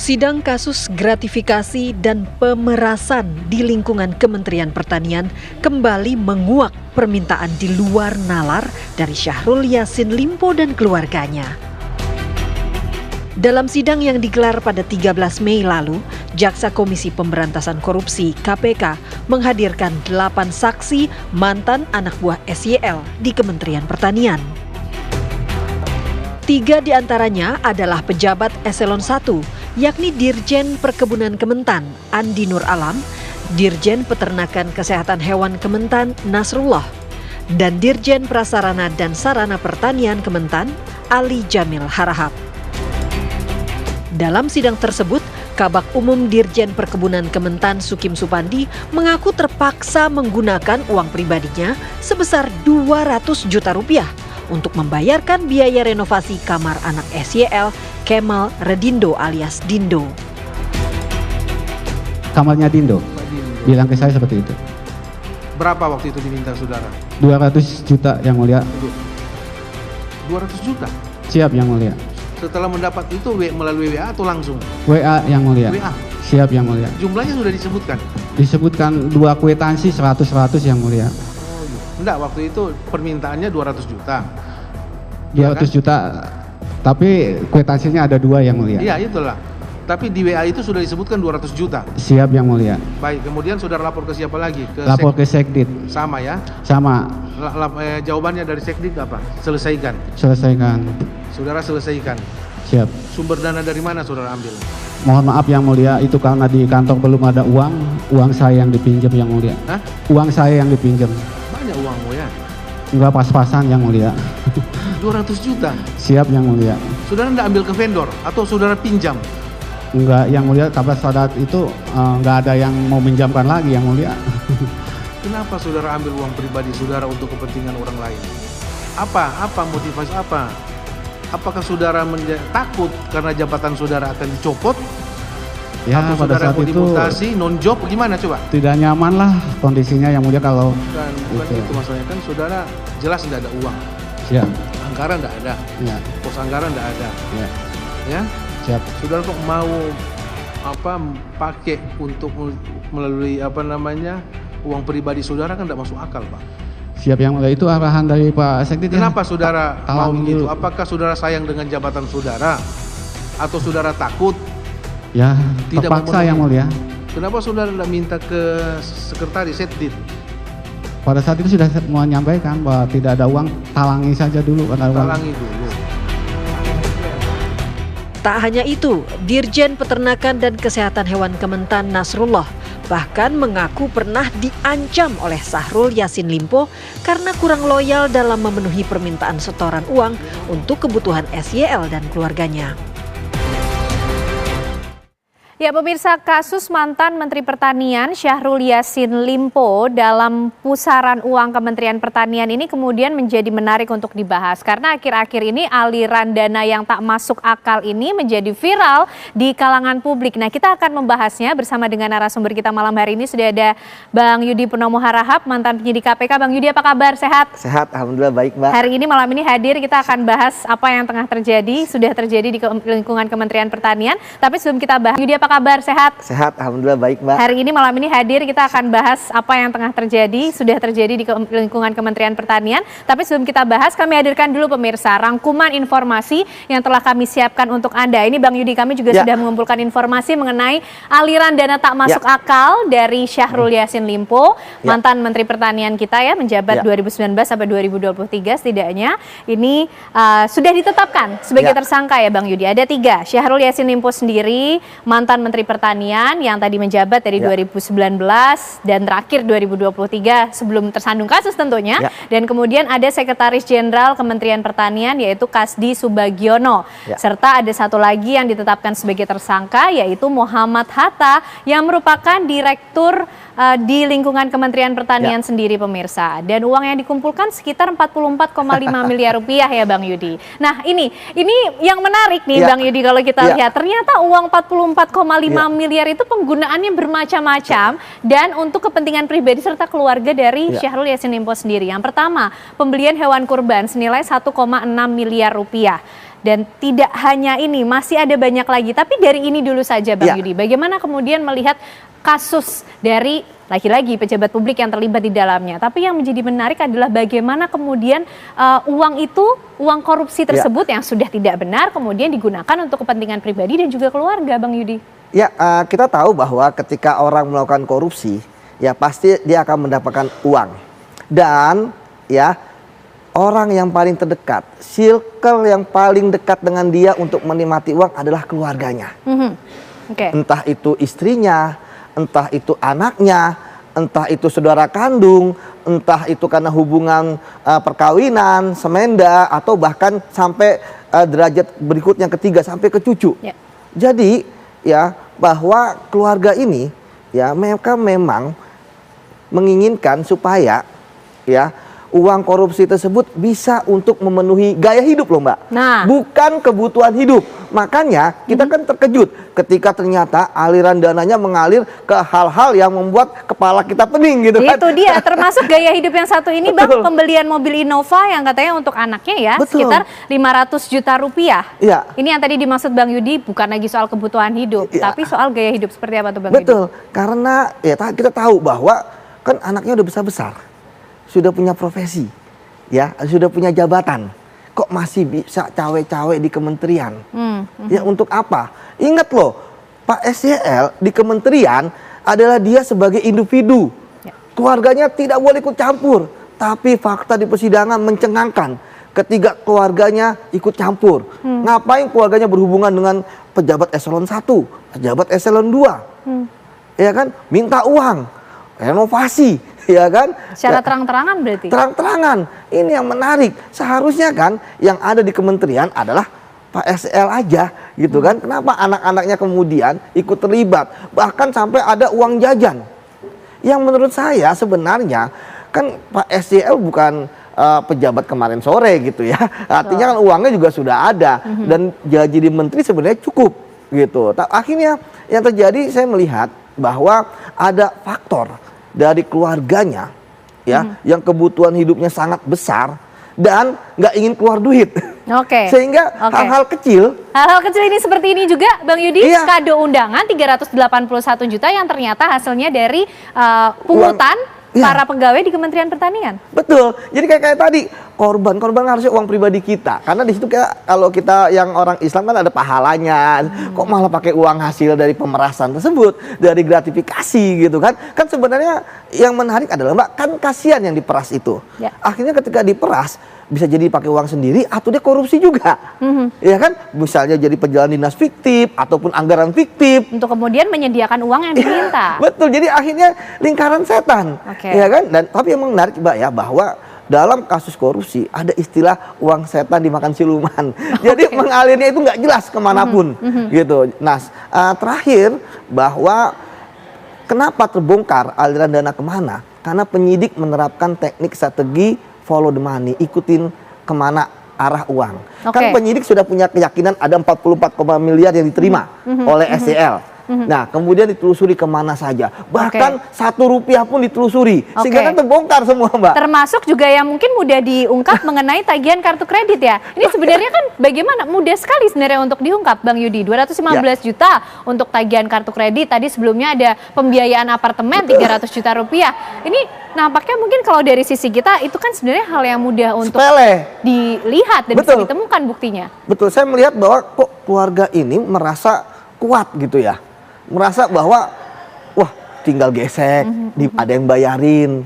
Sidang kasus gratifikasi dan pemerasan di lingkungan Kementerian Pertanian kembali menguak permintaan di luar nalar dari Syahrul Yassin Limpo dan keluarganya. Dalam sidang yang digelar pada 13 Mei lalu, Jaksa Komisi Pemberantasan Korupsi (KPK) menghadirkan 8 saksi mantan anak buah SYL di Kementerian Pertanian. 3 diantaranya adalah pejabat eselon 1, yakni Dirjen Perkebunan Kementan Andi Nur Alam, Dirjen Peternakan Kesehatan Hewan Kementan Nasrullah, dan Dirjen Prasarana dan Sarana Pertanian Kementan Ali Jamil Harahap. Dalam sidang tersebut, Kabag Umum Dirjen Perkebunan Kementan Sukim Supandi mengaku terpaksa menggunakan uang pribadinya sebesar 200 juta rupiah untuk membayarkan biaya renovasi kamar anak SYL Kemal Redindo alias Dindo. Kamarnya Dindo bilang ke saya seperti itu. Berapa waktu itu diminta saudara? 200 juta yang mulia. 200 juta? Siap yang mulia. Setelah mendapat itu melalui WA atau langsung? WA yang mulia. WA? Siap yang mulia. Jumlahnya sudah disebutkan? Disebutkan 2 kwitansi 100-100 yang mulia. Enggak, waktu itu permintaannya 200 juta. 200 ya kan? Juta, tapi kwitansinya ada 2 yang mulia. Iya, itulah. Tapi di WA itu sudah disebutkan 200 juta. Siap yang mulia. Baik, kemudian saudara lapor ke siapa lagi? Lapor ke Sekdit. Sama ya? Sama. Jawabannya dari Sekdit apa? Selesaikan. Selesaikan. Saudara selesaikan. Siap. Sumber dana dari mana saudara ambil? Mohon maaf yang mulia, itu karena di kantong belum ada uang saya yang dipinjam yang mulia. Hah? Uang saya yang dipinjam. Banyak uangmu ya? Enggak pas-pasan yang mulia. 200 juta? Siap yang mulia. Saudara enggak ambil ke vendor atau saudara pinjam? Enggak yang mulia, pada saat itu enggak ada yang mau minjamkan lagi yang mulia. Kenapa saudara ambil uang pribadi saudara untuk kepentingan orang lain? Apa motivasi apa? Apakah saudara takut karena jabatan saudara akan dicopot? Ya, atau pada saudara saat mau itu dimutasi, non-job, gimana coba? Tidak nyaman lah kondisinya yang mulia kalau... Bukan itu masalahnya, kan saudara jelas tidak ada uang. Siap. Anggaran tidak ada. Ya. Pos anggaran tidak ada. Ya. Ya? Siap. Saudara kok mau pakai untuk melalui uang pribadi saudara, kan tidak masuk akal, Pak. Siap yang mulia, itu arahan dari Pak Sekdit. Kenapa saudara mau begitu? dulu. Apakah saudara sayang dengan jabatan saudara? Atau saudara takut? Ya, tidak terpaksa yang mulia. Kenapa saudara tidak minta ke sekretaris Sekdit? Pada saat itu sudah menyampaikan bahwa tidak ada uang, talangi saja dulu. Talangi dulu. Tak hanya itu, Dirjen Peternakan dan Kesehatan Hewan Kementan Nasrullah bahkan mengaku pernah diancam oleh Syahrul Yassin Limpo karena kurang loyal dalam memenuhi permintaan setoran uang untuk kebutuhan SYL dan keluarganya. Ya pemirsa, kasus mantan Menteri Pertanian Syahrul Yassin Limpo dalam pusaran uang Kementerian Pertanian ini kemudian menjadi menarik untuk dibahas. Karena akhir-akhir ini aliran dana yang tak masuk akal ini menjadi viral di kalangan publik. Nah, kita akan membahasnya bersama dengan narasumber kita malam hari ini. Sudah ada Bang Yudi Purnomo Harahap, mantan penyidik KPK. Bang Yudi, apa kabar? Sehat? Sehat, alhamdulillah baik, Mbak. Hari ini malam ini hadir, kita akan bahas apa yang tengah terjadi, sudah terjadi di lingkungan Kementerian Pertanian. Tapi sebelum kita bahas, Yudi, apa kabar? Sehat? Sehat, alhamdulillah baik, Mbak. Hari ini malam ini hadir, kita akan bahas apa yang tengah terjadi, sudah terjadi di lingkungan Kementerian Pertanian. Tapi sebelum kita bahas, kami hadirkan dulu pemirsa rangkuman informasi yang telah kami siapkan untuk Anda. Ini Bang Yudi, kami juga sudah mengumpulkan informasi mengenai aliran dana tak masuk akal dari Syahrul Yassin Limpo, mantan Menteri Pertanian kita ya, menjabat 2019 sampai 2023 setidaknya. Ini sudah ditetapkan sebagai tersangka ya Bang Yudi. Ada 3, Syahrul Yassin Limpo sendiri, mantan Menteri Pertanian yang tadi menjabat dari 2019 dan terakhir 2023 sebelum tersandung kasus tentunya. Dan kemudian ada Sekretaris Jenderal Kementerian Pertanian yaitu Kasdi Subagiono. Serta ada satu lagi yang ditetapkan sebagai tersangka yaitu Muhammad Hatta yang merupakan Direktur di lingkungan Kementerian Pertanian sendiri pemirsa. Dan uang yang dikumpulkan sekitar 44,5 miliar rupiah ya Bang Yudi. Nah ini yang menarik nih Bang Yudi kalau kita lihat. Ternyata uang 44,5 miliar itu penggunaannya bermacam-macam dan untuk kepentingan pribadi serta keluarga dari Syahrul Yassin Limpo sendiri. Yang pertama, pembelian hewan kurban senilai 1,6 miliar rupiah. Dan tidak hanya ini, masih ada banyak lagi. Tapi dari ini dulu saja Bang Yudi, bagaimana kemudian melihat kasus dari lagi-lagi pejabat publik yang terlibat di dalamnya. Tapi yang menjadi menarik adalah bagaimana kemudian uang korupsi tersebut yang sudah tidak benar kemudian digunakan untuk kepentingan pribadi dan juga keluarga, Bang Yudi. Ya, kita tahu bahwa ketika orang melakukan korupsi, ya pasti dia akan mendapatkan uang. Dan ya, orang yang paling terdekat, circle yang paling dekat dengan dia untuk menikmati uang adalah keluarganya. Entah itu istrinya, entah itu anaknya, entah itu saudara kandung, entah itu karena hubungan perkawinan, semenda, atau bahkan sampai derajat berikutnya ketiga sampai ke cucu. Jadi ya, bahwa keluarga ini ya mereka memang menginginkan supaya ya uang korupsi tersebut bisa untuk memenuhi gaya hidup loh Mbak, bukan kebutuhan hidup. Makanya kita kan terkejut ketika ternyata aliran dananya mengalir ke hal-hal yang membuat kepala kita pening gitu kan. Itu dia, termasuk gaya hidup yang satu ini Bang, pembelian mobil Innova yang katanya untuk anaknya ya, sekitar 500 juta rupiah. Ini yang tadi dimaksud Bang Yudi bukan lagi soal kebutuhan hidup, tapi soal gaya hidup seperti apa tuh Bang Yudi? Karena ya kita tahu bahwa kan anaknya udah besar-besar, sudah punya profesi, ya sudah punya jabatan, kok masih bisa cawe-cawe di kementerian? Ya untuk apa? Ingat loh, Pak SYL di kementerian adalah dia sebagai individu, keluarganya tidak boleh ikut campur. Tapi fakta di persidangan mencengangkan ketika keluarganya ikut campur. Ngapain keluarganya berhubungan dengan pejabat eselon 1, pejabat eselon 2, ya kan? Minta uang, renovasi, ya kan? Secara terang-terangan berarti? Terang-terangan. Ini yang menarik. Seharusnya kan yang ada di kementerian adalah Pak SL aja gitu kan. Kenapa anak-anaknya kemudian ikut terlibat? Bahkan sampai ada uang jajan. Yang menurut saya sebenarnya kan Pak SL bukan pejabat kemarin sore gitu ya. Artinya kan uangnya juga sudah ada. Dan jadi menteri sebenarnya cukup gitu. Akhirnya yang terjadi saya melihat bahwa ada faktor dari keluarganya ya yang kebutuhan hidupnya sangat besar dan nggak ingin keluar duit. Sehingga hal-hal kecil ini seperti ini juga Bang Yudi, kado undangan 381 juta yang ternyata hasilnya dari pungutan para pegawai di Kementerian Pertanian. Betul. Jadi kayak tadi korban harusnya uang pribadi kita, karena di situ kalau kita yang orang Islam kan ada pahalanya. Kok malah pakai uang hasil dari pemerasan tersebut, dari gratifikasi gitu kan? Kan sebenarnya yang menarik adalah Mbak, kan kasihan yang diperas itu. Akhirnya ketika diperas bisa jadi pakai uang sendiri atau dia korupsi juga. Ya kan? Misalnya jadi perjalanan dinas fiktif ataupun anggaran fiktif untuk kemudian menyediakan uang yang diminta. Betul. Jadi akhirnya lingkaran setan. Ya kan? Dan tapi yang menarik Mbak ya, bahwa dalam kasus korupsi ada istilah uang setan dimakan siluman. Jadi mengalirnya itu nggak jelas kemanapun gitu. Nah terakhir bahwa kenapa terbongkar aliran dana kemana? Karena penyidik menerapkan teknik strategi follow the money, ikutin kemana arah uang. Kan penyidik sudah punya keyakinan ada 44 miliar yang diterima oleh SYL. Nah, kemudian ditelusuri kemana saja. Bahkan 1 rupiah pun ditelusuri. Sehingga kan terbongkar semua, Mbak. Termasuk juga yang mungkin mudah diungkap mengenai tagihan kartu kredit ya. Ini sebenarnya kan bagaimana? Mudah sekali sebenarnya untuk diungkap, Bang Yudi. 215 juta untuk tagihan kartu kredit. Tadi sebelumnya ada pembiayaan apartemen 300 juta rupiah. Ini nampaknya mungkin kalau dari sisi kita itu kan sebenarnya hal yang mudah untuk dilihat dan bisa ditemukan buktinya. Betul, saya melihat bahwa kok keluarga ini merasa kuat gitu ya. Merasa bahwa wah tinggal gesek, ada yang bayarin.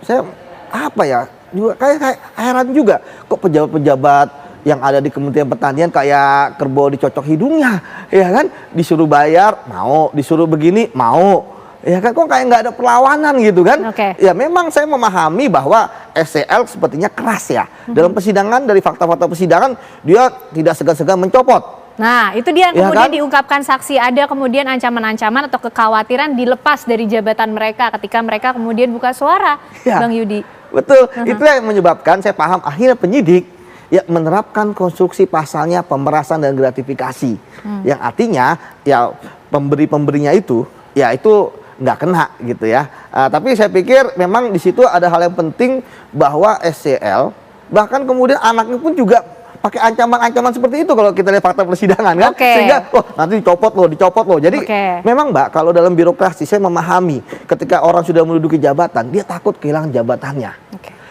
Saya apa ya, juga kayak heran juga kok pejabat-pejabat yang ada di Kementerian Pertanian kayak kerbau dicocok hidungnya, ya kan? Disuruh bayar mau, disuruh begini mau, ya kan? Kok kayak nggak ada perlawanan gitu kan? Ya memang saya memahami bahwa SYL sepertinya keras ya. Dalam persidangan, dari fakta-fakta persidangan dia tidak segan-segan mencopot. Nah, itu dia yang kemudian diungkapkan saksi, ada kemudian ancaman-ancaman atau kekhawatiran dilepas dari jabatan mereka ketika mereka kemudian buka suara, Bang Yudi. Betul, itu yang menyebabkan saya paham akhirnya penyidik ya menerapkan konstruksi pasalnya pemerasan dan gratifikasi. Yang artinya ya pemberi-pemberinya itu ya itu nggak kena gitu ya. Tapi saya pikir memang di situ ada hal yang penting bahwa SYL bahkan kemudian anaknya pun juga pakai ancaman-ancaman seperti itu kalau kita lihat fakta persidangan kan. Sehingga nanti dicopot loh. Jadi memang Mbak, kalau dalam birokrasi saya memahami ketika orang sudah menduduki jabatan, dia takut kehilangan jabatannya.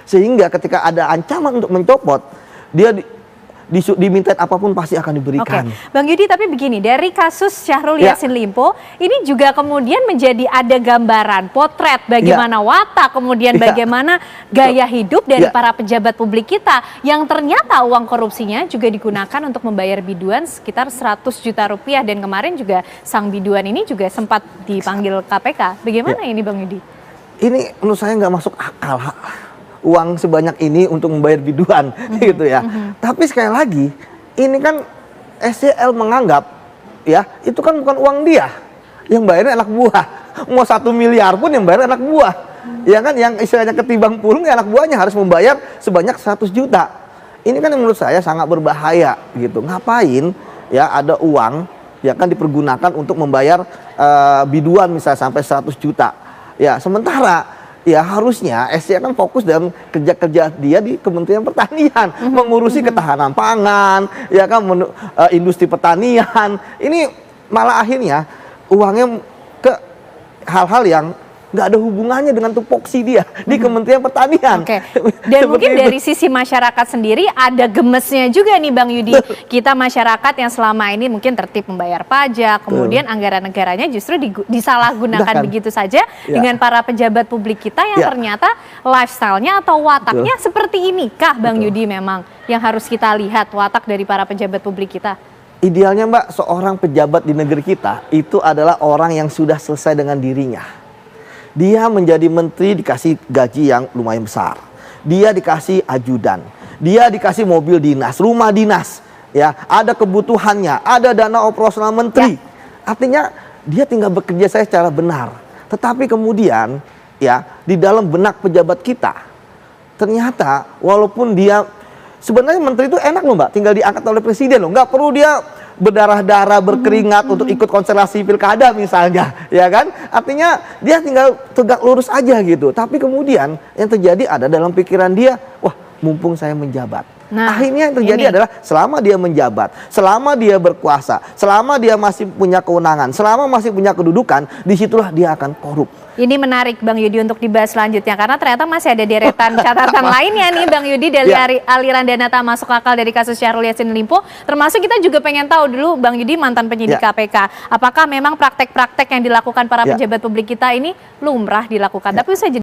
Sehingga ketika ada ancaman untuk mencopot, dia diminta apapun pasti akan diberikan. Bang Yudi, tapi begini, dari kasus Syahrul Yassin Limpo ini juga kemudian menjadi ada gambaran potret bagaimana watak, kemudian bagaimana gaya hidup dari para pejabat publik kita yang ternyata uang korupsinya juga digunakan untuk membayar biduan sekitar 100 juta rupiah, dan kemarin juga sang biduan ini juga sempat dipanggil KPK. Bagaimana ini Bang Yudi? Ini menurut saya nggak masuk akal. Uang sebanyak ini untuk membayar biduan gitu ya. Tapi sekali lagi ini kan SCL menganggap ya itu kan bukan uang dia, yang bayarnya anak buah. Mau 1 miliar pun yang bayar anak buah. Ya kan, yang istilahnya ketimbang pulung anak buahnya harus membayar sebanyak 100 juta. Ini kan yang menurut saya sangat berbahaya gitu. Ngapain ya ada uang ya kan dipergunakan untuk membayar biduan misalnya sampai 100 juta. Ya, sementara ya harusnya SCL kan fokus dalam kerja-kerja dia di Kementerian Pertanian, mengurusi ketahanan pangan, ya kan, industri pertanian. Ini malah akhirnya uangnya ke hal-hal yang nggak ada hubungannya dengan tupoksi dia di Kementerian Pertanian. Dan mungkin dari sisi masyarakat sendiri ada gemesnya juga nih Bang Yudi. Kita masyarakat yang selama ini mungkin tertib membayar pajak, kemudian anggaran negaranya justru disalahgunakan begitu saja dengan para pejabat publik kita yang ternyata lifestyle-nya atau wataknya seperti ini kah Bang Yudi, memang yang harus kita lihat watak dari para pejabat publik kita? Idealnya Mbak, seorang pejabat di negeri kita itu adalah orang yang sudah selesai dengan dirinya. Dia menjadi menteri dikasih gaji yang lumayan besar. Dia dikasih ajudan. Dia dikasih mobil dinas, rumah dinas. Ya, ada kebutuhannya, ada dana operasional menteri. Artinya dia tinggal bekerja saya secara benar. Tetapi kemudian ya di dalam benak pejabat kita ternyata walaupun dia sebenarnya menteri itu enak loh Mbak, tinggal diangkat oleh presiden loh. Nggak perlu dia berdarah-darah, berkeringat untuk ikut konstelasi pilkada misalnya, ya kan? Artinya dia tinggal tegak lurus aja gitu. Tapi kemudian yang terjadi ada dalam pikiran dia, wah mumpung saya menjabat. Akhirnya yang terjadi adalah selama dia menjabat, selama dia berkuasa, selama dia masih punya kewenangan, selama masih punya kedudukan, disitulah dia akan korup. Ini menarik Bang Yudi untuk dibahas selanjutnya, karena ternyata masih ada deretan catatan lainnya nih Bang Yudi dari aliran dana tak masuk akal dari kasus Syahrul Yassin Limpo. Termasuk kita juga pengen tahu dulu Bang Yudi, mantan penyidik KPK, apakah memang praktek-praktek yang dilakukan para pejabat publik kita ini lumrah dilakukan? Tapi usai